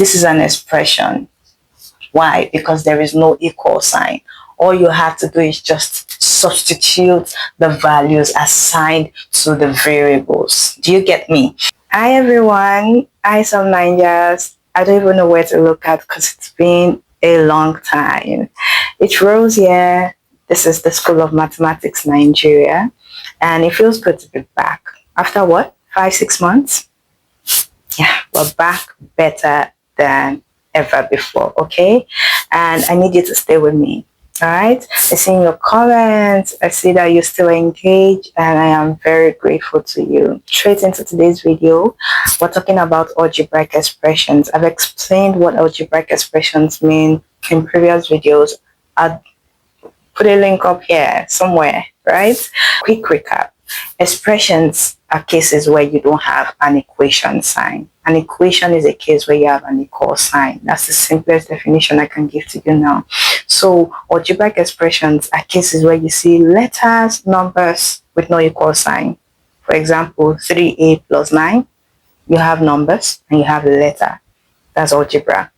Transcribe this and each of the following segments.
This is an expression. Why? Because there is no equal sign. All you have to do is just substitute the values assigned to the variables. Do you get me? Hi everyone, hi some Ninjas. I don't even know where to look at because it's been a long time. It's Rose here. This is the School of Mathematics Nigeria, and it feels good to be back. After what? 5-6 months? Yeah, we're back better than ever before, okay? And I need you to stay with me. All right, I see in your comments, I see that you're still engaged, and I am very grateful to you. Straight into today's video, we're talking about algebraic expressions. I've explained what algebraic expressions mean in previous videos. I'll put a link up here somewhere, right? Quick recap. Expressions are cases where you don't have an equation sign. An equation is a case where you have an equal sign. That's the simplest definition I can give to you now. So algebraic expressions are cases where you see letters, numbers with no equal sign. For example, 3a plus 9, you have numbers and you have a letter. That's algebra.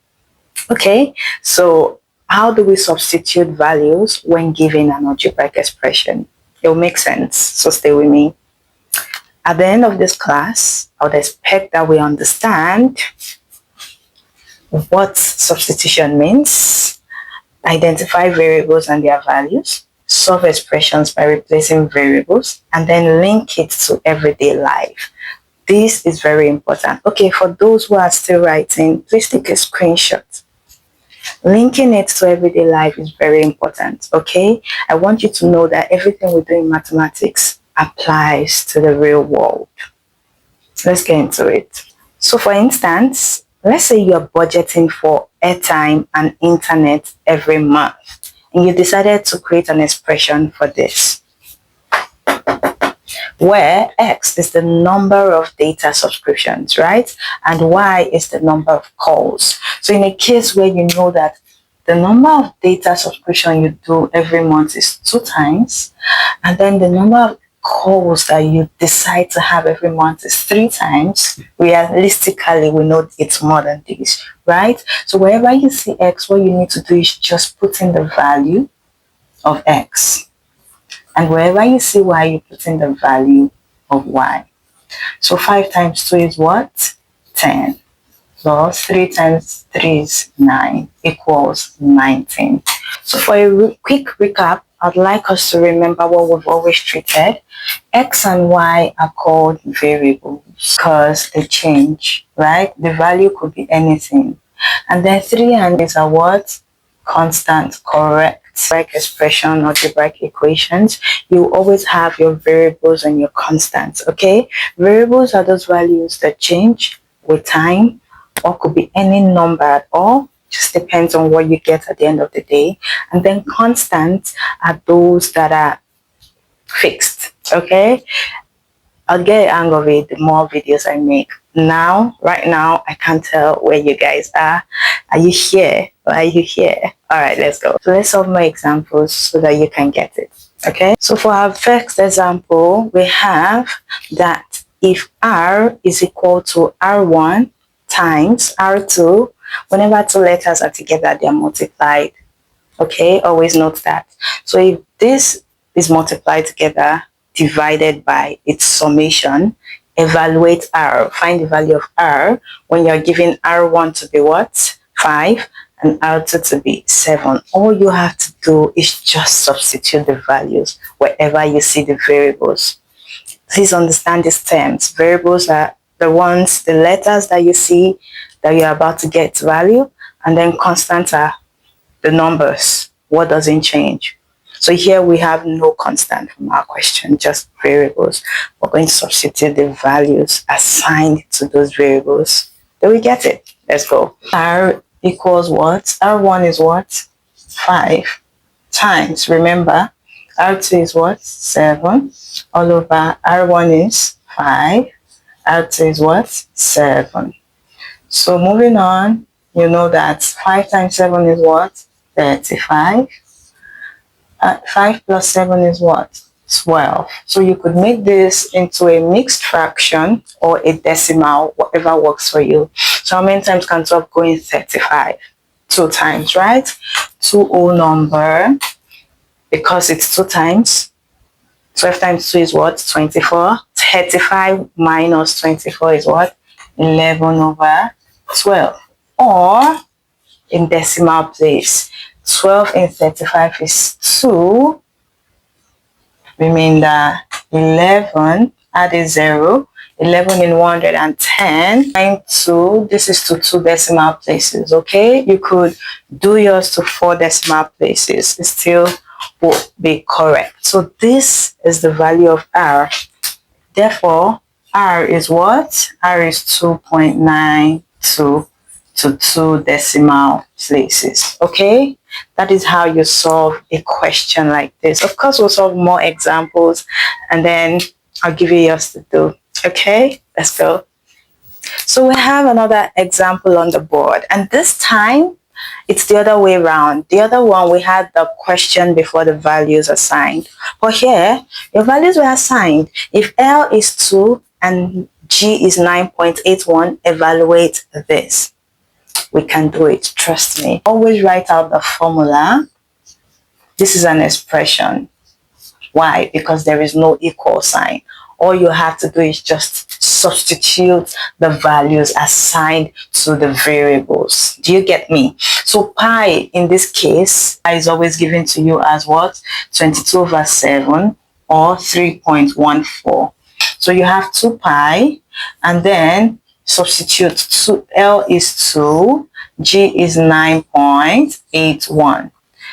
Okay, so how do we substitute values when given an algebraic expression? It will make sense, so stay with me. At the end of this class, I would expect that we understand what substitution means, identify variables and their values, solve expressions by replacing variables, and then link it to everyday life. This is very important. Okay, for those who are still writing, please take a screenshot. Linking it to everyday life is very important, okay? I want you to know that everything we do in mathematics applies to the real world. Let's get into it. So for instance, let's say you're budgeting for airtime and internet every month, and you decided to create an expression for this, where X is the number of data subscriptions, right? And Y is the number of calls. So in a case where you know that the number of data subscription you do every month is 2 times, and then the number of calls that you decide to have every month is 3 times, realistically we know it's more than this, right? So wherever you see X, what you need to do is just put in the value of X. And wherever you see Y, you put in the value of Y. So 5 times 2 is what? 10. Plus 3 times 3 is 9 equals 19. So for a quick recap, I'd like us to remember what we've always treated. X and Y are called variables because they change, right? The value could be anything. And then 3 and is a what? Constant, correct. Algebraic expression, algebraic equations, you always have your variables and your constants, okay? Variables are those values that change with time, or could be any number at all, just depends on what you get at the end of the day. And then constants are those that are fixed, okay? I'll get an angle of it the more videos I make. Now, right now, I can't tell where you guys are. Are you here? Or are you here? All right, let's go. So let's solve more examples so that you can get it, okay? So for our first example, we have that if R is equal to R1 times R2, whenever 2 letters are together, they are multiplied, okay? Always note that. So if this is multiplied together, divided by its summation, evaluate R, find the value of R when you're given R1 to be what? 5 and R2 to be 7. All you have to do is just substitute the values wherever you see the variables. Please understand these terms. Variables are the ones, the letters that you see that you're about to get value, and then constants are the numbers, what doesn't change. So here we have no constant from our question, just variables. We're going to substitute the values assigned to those variables. Do we get it? Let's go. R equals what? R1 is what? 5 times, remember, R2 is what? 7. All over R1 is 5. R2 is what? 7. So moving on, you know that 5 times 7 is what? 35. 5 plus 7 is what? 12. So you could make this into a mixed fraction or a decimal, whatever works for you. So how many times can 12 go in 35? 2 times, right? 2 whole number, because it's 2 times. 12 times 2 is what? 24. 35 minus 24 is what? 11 over 12. Or in decimal place, 12 in 35 is 2. Remainder 11, add a 0. 11 in 110 times 2, this is to 2 decimal places. Okay, you could do yours to 4 decimal places, it still will be correct. So this is the value of R. Therefore R is what? R is 2.92 to 2 decimal places. Okay, that is how you solve a question like this. Of course, we'll solve more examples and then I'll give you yours to do. Okay, let's go. So we have another example on the board, and this time it's the other way around. The other one, we had the question before the values assigned, but here your values were assigned. If L is 2 and G is 9.81, evaluate this. We can do it, trust me. Always write out the formula. This is an expression. Why? Because there is no equal sign. All you have to do is just substitute the values assigned to the variables. Do you get me? So pi in this case is always given to you as what? 22 over 7 or 3.14. So you have 2 pi and then substitute 2. L is 2, G is 9.81.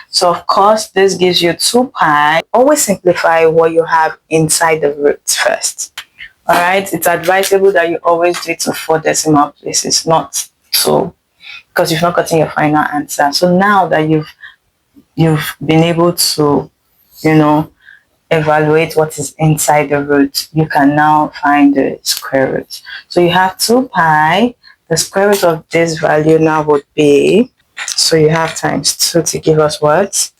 So of course, this gives you 2 pi. Always simplify what you have inside the roots first. All right, it's advisable that you always do it to 4 decimal places, not 2, because you've not gotten your final answer. So now that you've been able to, evaluate what is inside the root, you can now find the square root. So you have 2 pi. The square root of this value now would be, so you have times 2 to give us what?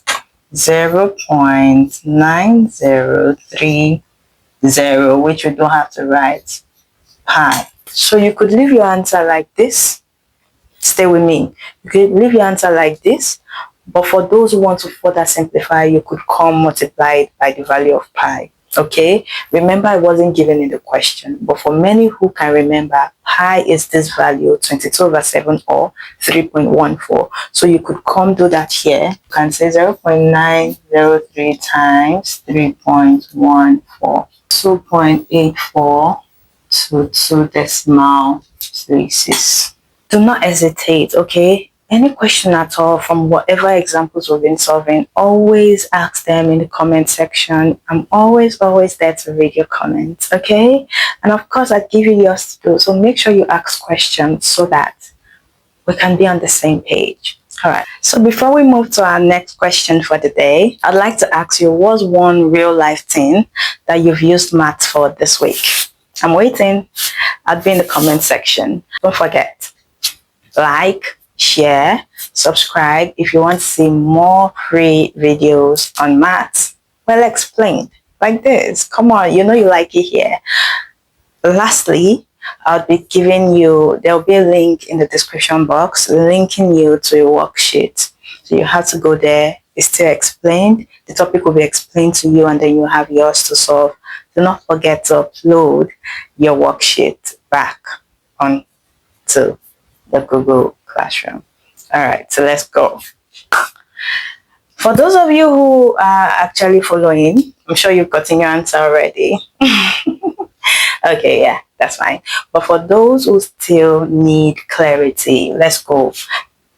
0.9030, which we don't have to write pi. So you could leave your answer like this. Stay with me. You could leave your answer like this, but for those who want to further simplify, you could come multiply it by the value of pi. Okay, remember I wasn't given in the question, but for many who can remember, pi is this value, 22 over 7 or 3.14. So you could come do that here. You can say 0.903 times 3.14, 2.84 to 2 decimal places. Do not hesitate, okay? Any question at all from whatever examples we've been solving, always ask them in the comment section. I'm always there to read your comments, okay? And of course, I give you yours to do. So make sure you ask questions so that we can be on the same page. All right. So before we move to our next question for the day, I'd like to ask you, what's one real life thing that you've used maths for this week? I'm waiting. I'll be in the comment section. Don't forget, like, share, subscribe if you want to see more free videos on maths well explained like this. Come on, you know you like it here. Lastly, I'll be giving you, there'll be a link in the description box linking you to a worksheet. So you have to go there. It's still explained. The topic will be explained to you and then you have yours to solve. Do not forget to upload your worksheet back onto the Google Classroom. All right, so let's go. For those of you who are actually following, I'm sure you've gotten your answer already. Okay, yeah, that's fine. But for those who still need clarity, let's go.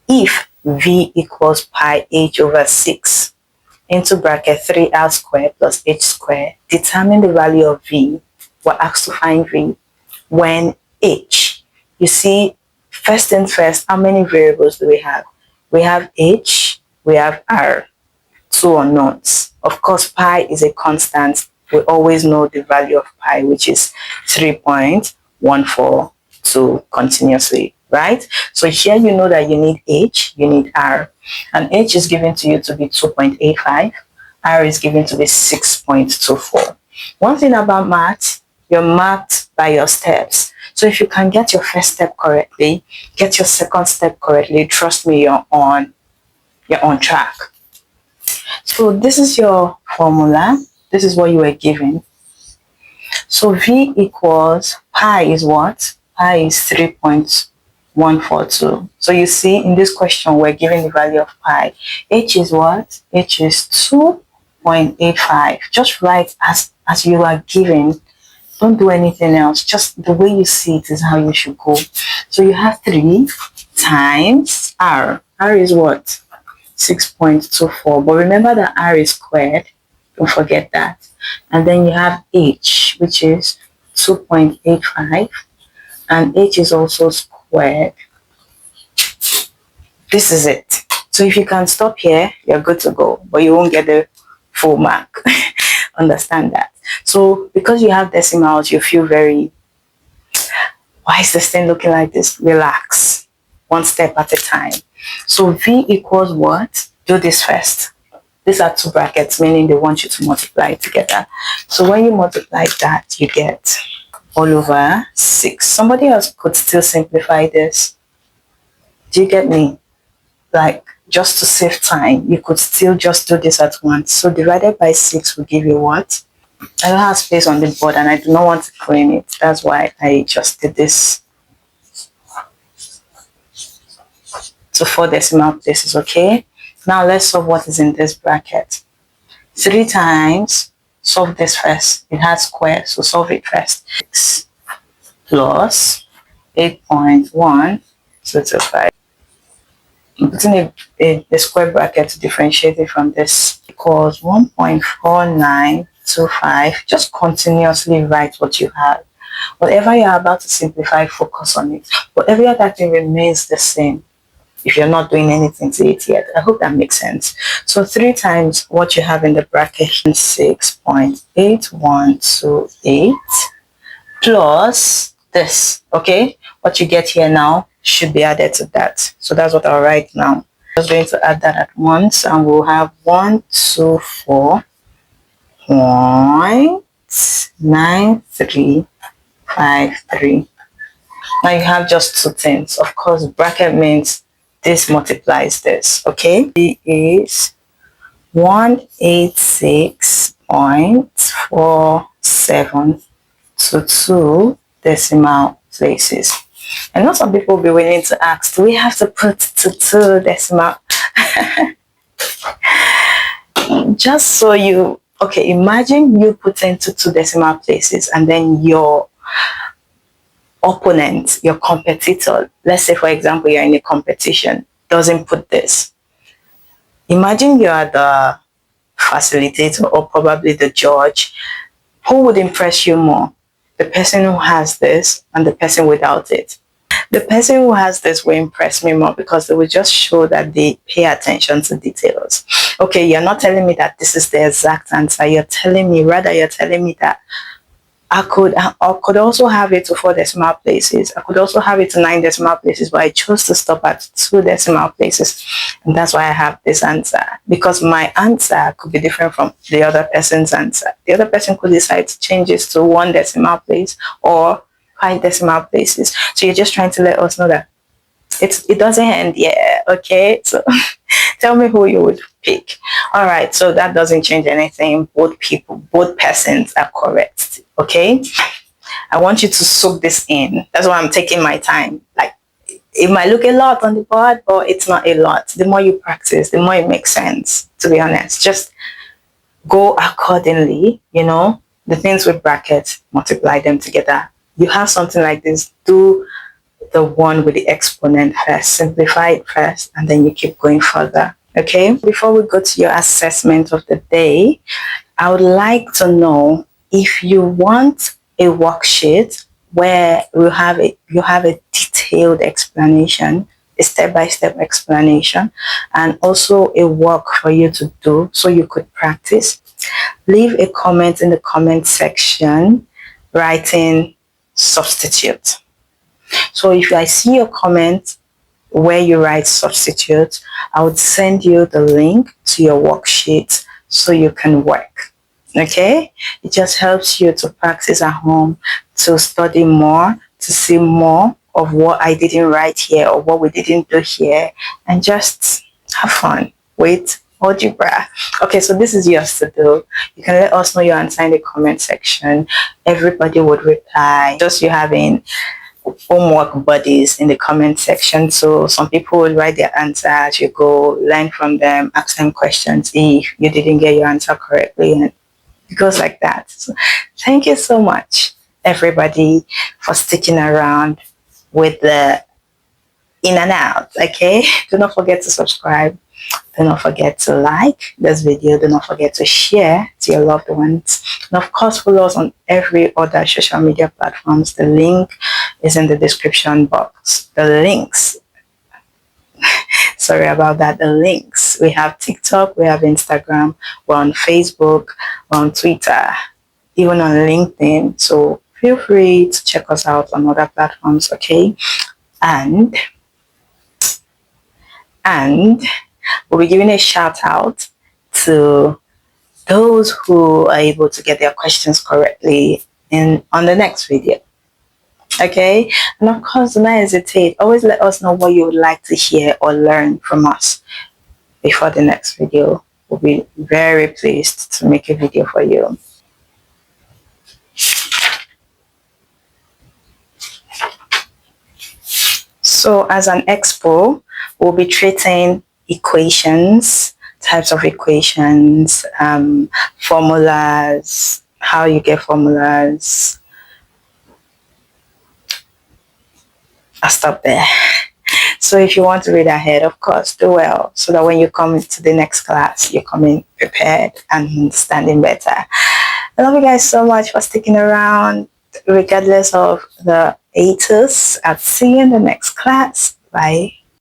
If V equals pi h over 6 into bracket 3r squared plus h squared, determine the value of V. We're asked to find V when h. You see, first things first, how many variables do we have? We have h, we have r, 2 unknowns. Of course, pi is a constant. We always know the value of pi, which is 3.142 continuously, right? So here you know that you need h, you need r, and h is given to you to be 2.85, R is given to be 6.24. One thing about math, you're marked by your steps. So if you can get your first step correctly, get your second step correctly, trust me, you're on track. So this is your formula. This is what you were given. So V equals pi is what? Pi is 3.142. So you see in this question, we're given the value of pi. H is what? H is 2.85. Just write as you are given. Don't do anything else. Just the way you see it is how you should go. So you have 3 times R. R is what? 6.24. But remember that R is squared. Don't forget that. And then you have H, which is 2.85. And H is also squared. This is it. So if you can stop here, you're good to go. But you won't get the full mark. Understand that. So because you have decimals, you feel very, why is this thing looking like this? Relax. One step at a time. So V equals what? Do this first. These are two brackets, meaning they want you to multiply together. So when you multiply that, you get all over 6. Somebody else could still simplify this. Do you get me? Like, just to save time, you could still just do this at once. So divided by 6 will give you what? I don't have space on the board and I do not want to claim it. That's why I just did this to 4 decimal places, okay? Now let's solve what is in this bracket. 3 times, solve this first. It has square, so solve it first. 6 plus 8.125. I'm putting a square bracket to differentiate it from this. Equals 1.4925. Just continuously write what you have. Whatever you're about to simplify, focus on it. Whatever other thing remains the same if you're not doing anything to it yet. I hope that makes sense. So 3 times what you have in the bracket, 6.8128 plus this, okay? What you get here now should be added to that. So that's what I'll write now. I'm just going to add that at once and we'll have 124.9353. Now you have just 2 things. Of course, bracket means this multiplies this, okay? It is 186.47 to 2 decimal places. I know some people will be willing to ask, do we have to put to 2 decimal? Just so you, okay, imagine you put into 2 decimal places and then your opponent, your competitor, let's say for example you're in a competition, doesn't put this. Imagine you are the facilitator or probably the judge. Who would impress you more? The person who has this and the person without it. The person who has this will impress me more because they will just show that they pay attention to details. Okay, you're not telling me that this is the exact answer. You're telling me that I could also have it to 4 decimal places. I could also have it to 9 decimal places, but I chose to stop at 2 decimal places. And that's why I have this answer. Because my answer could be different from the other person's answer. The other person could decide to change it to 1 decimal place or 5 decimal places. So you're just trying to let us know that it doesn't end yet, okay? So tell me who you would pick. All right, so that doesn't change anything. Both persons are correct, okay? I want you to soak this in. That's why I'm taking my time. Like, it might look a lot on the board, but it's not a lot. The more you practice, the more it makes sense, to be honest. Just go accordingly, you know? The things with brackets, multiply them together. You have something like this, do the one with the exponent first, simplify it first, and then you keep going further, okay? Before we go to your assessment of the day, I would like to know if you want a worksheet where you have a detailed explanation, a step-by-step explanation, and also a work for you to do so you could practice. Leave a comment in the comment section writing substitute. So if I see your comment where you write substitute, I would send you the link to your worksheet so you can work. Okay, it just helps you to practice at home, to study more, to see more of what I didn't write here or what we didn't do here, and just have fun with algebra. Okay, so this is yours to do. You can let us know your answer in the comment section. Everybody would reply. Just you having homework buddies in the comment section, so some people will write their answer as you go, learn from them, ask them questions if you didn't get your answer correctly, and it goes like that. So thank you so much, everybody, for sticking around with the in and out. Okay, do not forget to subscribe, do not forget to like this video, do not forget to share to your loved ones, and of course follow us on every other social media platforms. The link is in the description box. The links, sorry about that, the links. We have TikTok, we have Instagram, we're on Facebook, we're on Twitter, even on LinkedIn. So feel free to check us out on other platforms. Okay, and we'll be giving a shout out to those who are able to get their questions correctly on the next video. Okay, and of course, do not hesitate. Always let us know what you would like to hear or learn from us before the next video. We'll be very pleased to make a video for you. So as an expo, we'll be treating equations, types of equations, formulas, how you get formulas. I'll stop there. So if you want to read ahead, of course, do well, so that when you come into the next class, you're coming prepared and understanding better. I love you guys so much for sticking around, regardless of the haters. I'll see you in the next class. Bye.